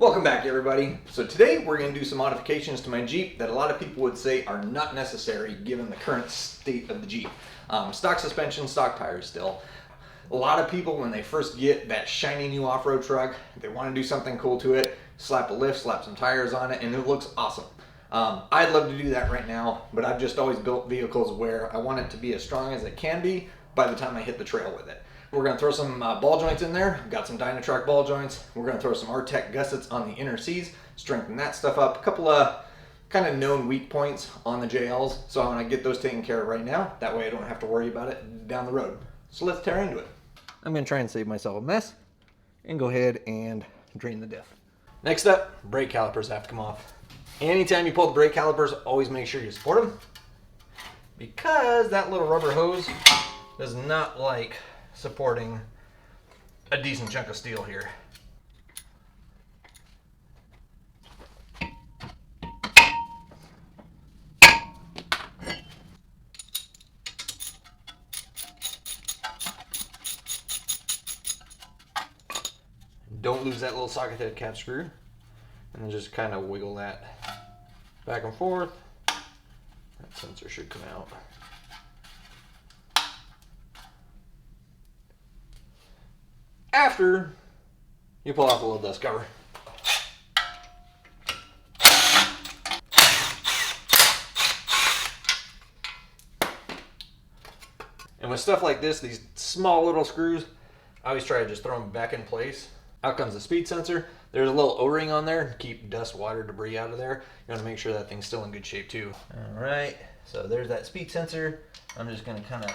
Welcome back, everybody. So today we're going to do some modifications to my Jeep that a lot of people would say are not necessary given the current state of the Jeep. Stock suspension, stock tires still. A lot of people, when they first get that shiny new off-road truck, they want to do something cool to it, slap a lift, slap some tires on it, and it looks awesome. I'd love to do that right now, but I've just always built vehicles where I want it to be as strong as it can be by the time I hit the trail with it. We're going to throw some ball joints in there. We've got some Dynatrac ball joints. We're going to throw some Artec gussets on the inner C's, strengthen that stuff up. A couple of kind of known weak points on the JLs, so I want to get those taken care of right now. That way I don't have to worry about it down the road. So let's tear into it. I'm going to try and save myself a mess and go ahead and drain the diff. Next up, brake calipers have to come off. Anytime you pull the brake calipers, always make sure you support them, because that little rubber hose does not like supporting a decent chunk of steel here. Don't lose that little socket head cap screw, and then just kind of wiggle that back and forth. That sensor should come out. After you pull off a little dust cover. And with stuff like this, these small little screws, I always try to just throw them back in place. Out comes the speed sensor. There's a little O-ring on there to keep dust, water, debris out of there. You want to make sure that thing's still in good shape too. All right, so there's that speed sensor. I'm just going to kind of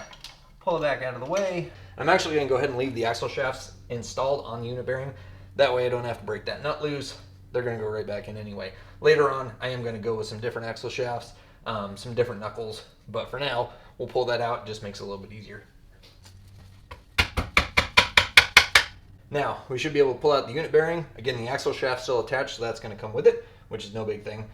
pull it back out of the way. I'm actually going to go ahead and leave the axle shafts installed on the unit bearing. That way I don't have to break that nut loose. They're going to go right back in anyway. Later on, I am going to go with some different axle shafts, some different knuckles. But for now, we'll pull that out. It just makes it a little bit easier. Now, we should be able to pull out the unit bearing. Again, the axle shaft's still attached, so that's going to come with it, which is no big thing.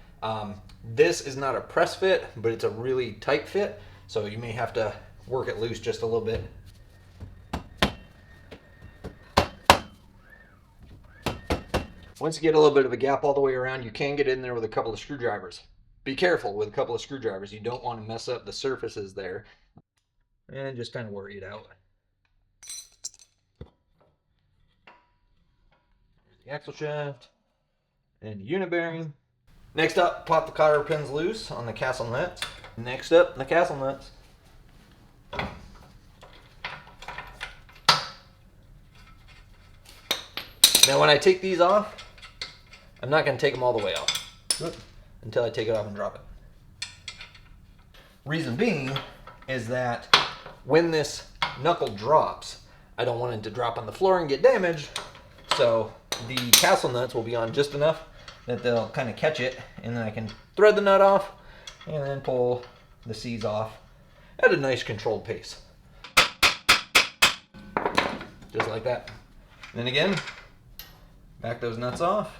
This is not a press fit, but it's a really tight fit, so you may have to work it loose just a little bit. Once you get a little bit of a gap all the way around, you can get in there with a couple of screwdrivers. Be careful with a couple of screwdrivers. You don't want to mess up the surfaces there. And just kind of worry it out. There's the axle shaft and the unit bearing. Next up, pop the cotter pins loose on the castle nuts. Next up, the castle nuts. Now when I take these off, I'm not going to take them all the way off until I take it off and drop it. Reason being is that when this knuckle drops, I don't want it to drop on the floor and get damaged, so the castle nuts will be on just enough that they'll kind of catch it, and then I can thread the nut off and then pull the C's off at a nice controlled pace. Just like that. And then again, back those nuts off.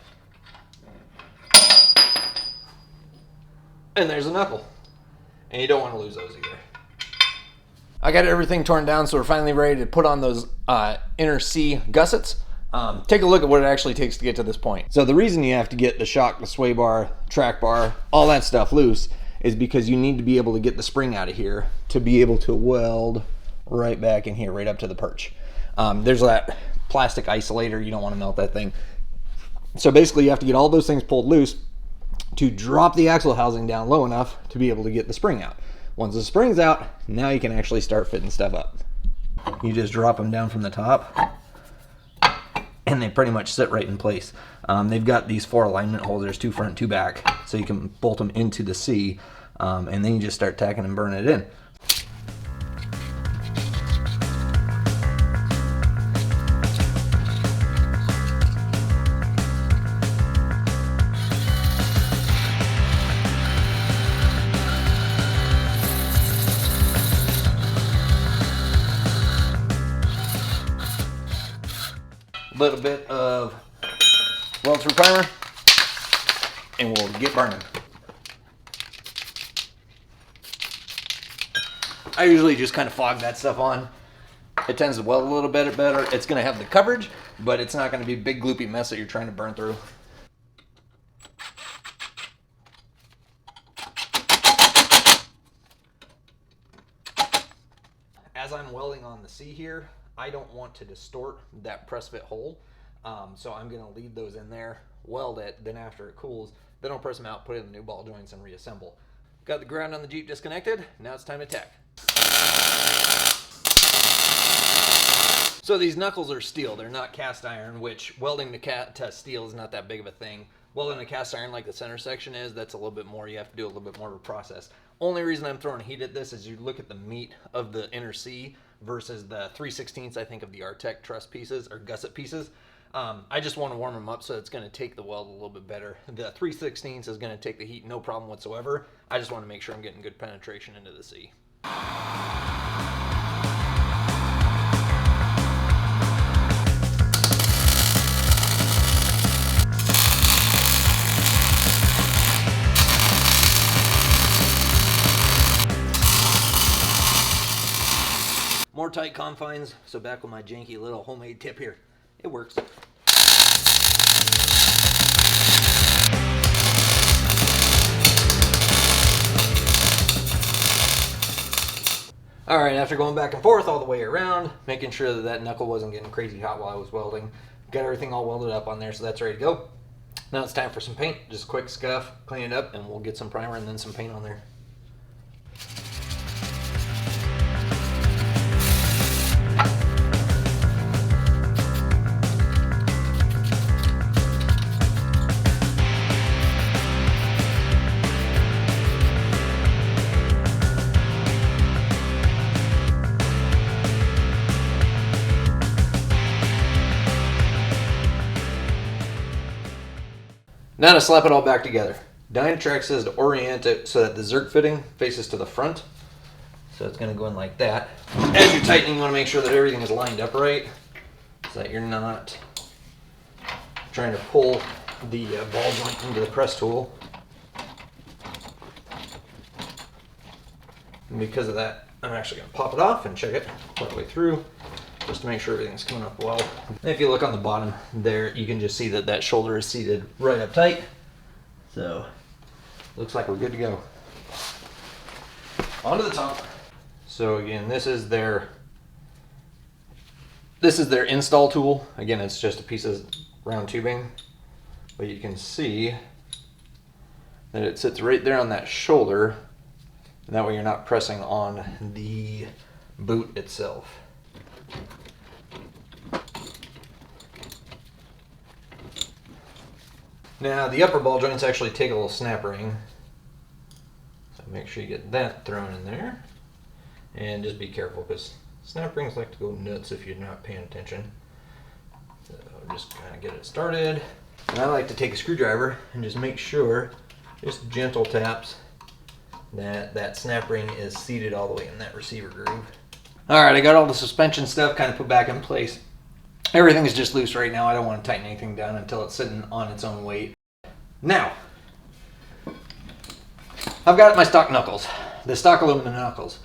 And there's a knuckle. And you don't want to lose those either. I got everything torn down, so we're finally ready to put on those inner C gussets. Take a look at what it actually takes to get to this point. So the reason you have to get the shock, the sway bar, track bar, all that stuff loose is because you need to be able to get the spring out of here to be able to weld right back in here, right up to the perch. There's that plastic isolator. You don't want to melt that thing. So basically you have to get all those things pulled loose to drop the axle housing down low enough to be able to get the spring out. Once the spring's out, now you can actually start fitting stuff up. You just drop them down from the top and they pretty much sit right in place. They've got these 4 alignment holders, 2 front, 2 back, so you can bolt them into the C, and then you just start tacking and burning it in. Little bit of weld-through primer, and we'll get burning. I usually just kind of fog that stuff on. It tends to weld a little bit better. It's going to have the coverage, but it's not going to be a big gloopy mess that you're trying to burn through. as I'm welding on the C here, I don't want to distort that press fit hole. So I'm gonna leave those in there, weld it, then after it cools, then I'll press them out, put it in the new ball joints and reassemble. Got the ground on the Jeep disconnected, now it's time to tack. So these knuckles are steel, they're not cast iron, which welding to steel is not that big of a thing. Welding to cast iron like the center section is, that's a little bit more, you have to do a little bit more of a process. Only reason I'm throwing heat at this is you look at the meat of the inner C versus the 3/16 I think of the Artec truss pieces or gusset pieces. I just want to warm them up so it's going to take the weld a little bit better. The 3/16 is going to take the heat no problem whatsoever. I just want to make sure I'm getting good penetration into the C. More tight confines, so back with my janky little homemade tip here. It works. All right, after going back and forth all the way around, making sure that that knuckle wasn't getting crazy hot while I was welding, got everything all welded up on there, so that's ready to go. Now it's time for some paint. Just a quick scuff, clean it up, and we'll get some primer and then some paint on there. Now to slap it all back together. Dynatrac says to orient it so that the Zerk fitting faces to the front. So it's going to go in like that. As you're tightening, you want to make sure that everything is lined up right so that you're not trying to pull the ball joint into the press tool. And because of that, I'm actually going to pop it off and check it all the way through, just to make sure everything's coming up well. And if you look on the bottom there, you can just see that that shoulder is seated right up tight. So, looks like we're good to go. On to the top. So again, this is their install tool. Again, it's just a piece of round tubing, but you can see that it sits right there on that shoulder, and that way you're not pressing on the boot itself. Now the upper ball joints actually take a little snap ring, so make sure you get that thrown in there, and just be careful because snap rings like to go nuts if you're not paying attention. So just kind of get it started, and I like to take a screwdriver and just make sure, just gentle taps, that that snap ring is seated all the way in that receiver groove. Alright, I got all the suspension stuff kind of put back in place. Everything is just loose right now. I don't want to tighten anything down until it's sitting on its own weight. Now, I've got my stock knuckles, the stock aluminum knuckles.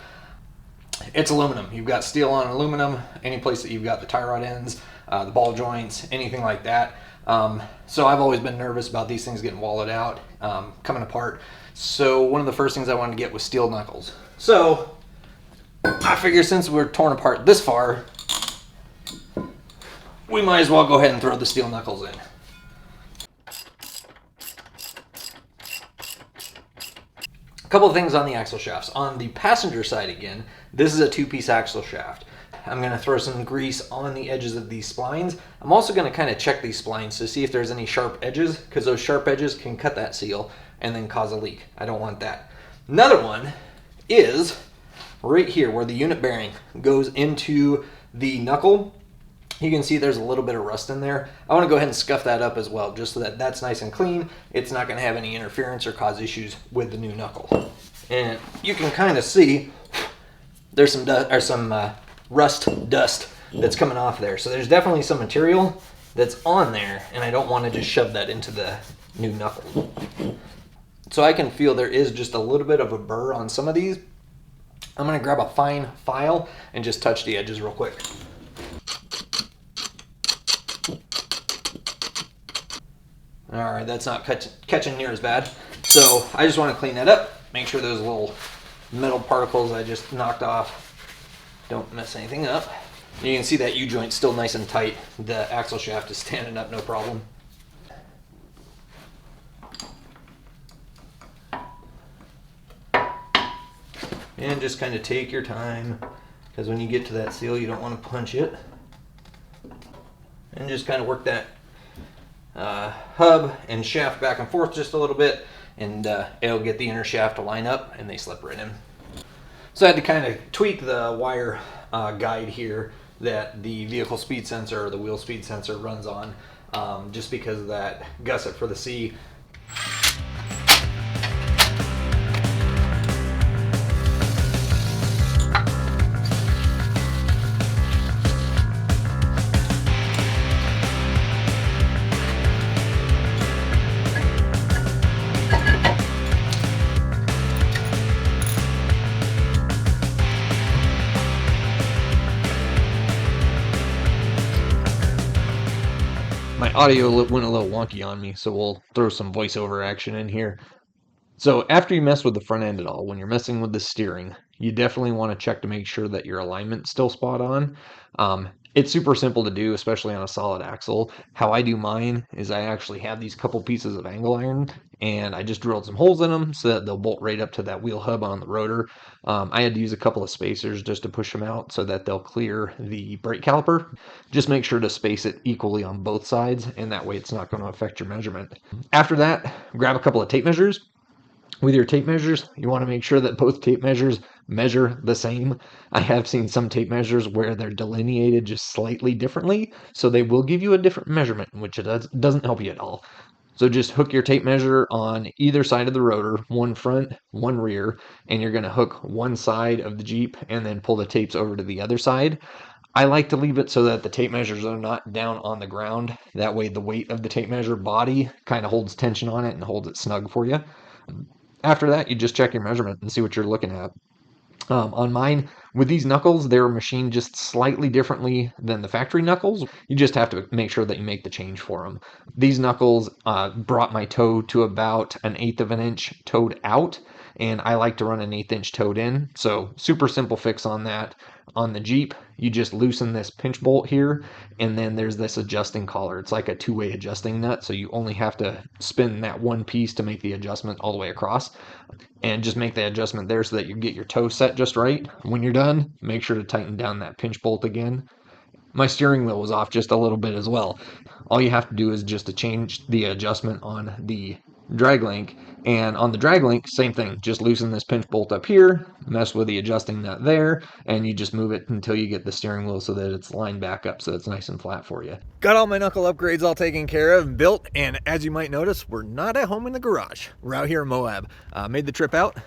It's aluminum. You've got steel on aluminum, any place that you've got the tie rod ends, the ball joints, anything like that. So I've always been nervous about these things getting wallowed out, coming apart. So one of the first things I wanted to get was steel knuckles. So I figure since we're torn apart this far, we might as well go ahead and throw the steel knuckles in. A couple of things on the axle shafts. On the passenger side again, this is a two-piece axle shaft. I'm going to throw some grease on the edges of these splines. I'm also going to kind of check these splines to see if there's any sharp edges, because those sharp edges can cut that seal and then cause a leak. I don't want that. Another one is right here where the unit bearing goes into the knuckle. You can see there's a little bit of rust in there. I want to go ahead and scuff that up as well, just so that that's nice and clean. It's not going to have any interference or cause issues with the new knuckle. And you can kind of see there's some rust dust that's coming off there. So there's definitely some material that's on there, and I don't want to just shove that into the new knuckle. So I can feel there is just a little bit of a burr on some of these. I'm going to grab a fine file and just touch the edges real quick. Alright, that's not catching near as bad. So I just want to clean that up, make sure those little metal particles I just knocked off don't mess anything up. You can see that U-joint's still nice and tight. The axle shaft is standing up, no problem. And just kind of take your time, because when you get to that seal, you don't want to punch it. And just kind of work that hub and shaft back and forth just a little bit, and it'll get the inner shaft to line up, and they slip right in. So I had to kind of tweak the wire guide here that the vehicle speed sensor or the wheel speed sensor runs on, just because of that gusset for the C. My audio went a little wonky on me, so we'll throw some voiceover action in here. So after you mess with the front end at all, when you're messing with the steering, you definitely want to check to make sure that your alignment's still spot on. It's super simple to do, especially on a solid axle. How I do mine is I actually have these couple pieces of angle iron, and I just drilled some holes in them so that they'll bolt right up to that wheel hub on the rotor. I had to use a couple of spacers just to push them out so that they'll clear the brake caliper. Just make sure to space it equally on both sides, and that way it's not going to affect your measurement. After that, grab a couple of tape measures. With your tape measures, you want to make sure that both tape measures measure the same. I have seen some tape measures where they're delineated just slightly differently, so they will give you a different measurement, which it doesn't help you at all. So just hook your tape measure on either side of the rotor, one front, one rear, and you're going to hook one side of the Jeep and then pull the tapes over to the other side. I like to leave it so that the tape measures are not down on the ground. That way the weight of the tape measure body kind of holds tension on it and holds it snug for you. After that, you just check your measurement and see what you're looking at. On mine, with these knuckles, they were machined just slightly differently than the factory knuckles. You just have to make sure that you make the change for them. These knuckles brought my toe to about 1/8 of an inch toed out, and I like to run 1/8 inch toed in. So super simple fix on that. On the Jeep, you just loosen this pinch bolt here, and then there's this adjusting collar. It's like a two-way adjusting nut, so you only have to spin that one piece to make the adjustment all the way across. And just make the adjustment there so that you get your toe set just right. When you're done, make sure to tighten down that pinch bolt again. My steering wheel was off just a little bit as well. All you have to do is just to change the adjustment on the drag link, and on the drag link, same thing. Just loosen this pinch bolt up here, mess with the adjusting nut there, and you just move it until you get the steering wheel so that it's lined back up so it's nice and flat for you. Got all my knuckle upgrades all taken care of, built, and as you might notice, we're not at home in the garage. We're out here in Moab. Made the trip out,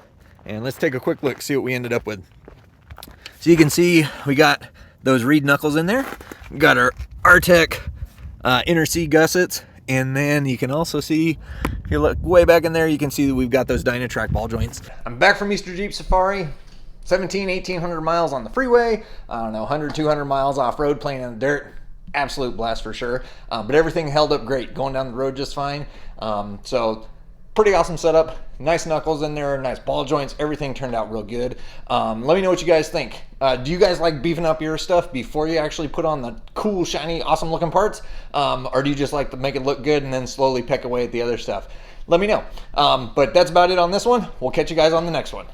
and let's take a quick look, see what we ended up with. So you can see we got those reed knuckles in there. We got our Artec inner C gussets, and then you can also see, if you look way back in there, you can see that we've got those Dynatrac ball joints. I'm back from Easter Jeep Safari. 1,800 miles on the freeway. I don't know, 100, 200 miles off-road playing in the dirt. Absolute blast for sure. But everything held up great, going down the road just fine. So pretty awesome setup. Nice knuckles in there, nice ball joints. Everything turned out real good. Let me know what you guys think. Do you guys like beefing up your stuff before you actually put on the cool, shiny, awesome looking parts? Or do you just like to make it look good and then slowly peck away at the other stuff? Let me know. But that's about it on this one. We'll catch you guys on the next one.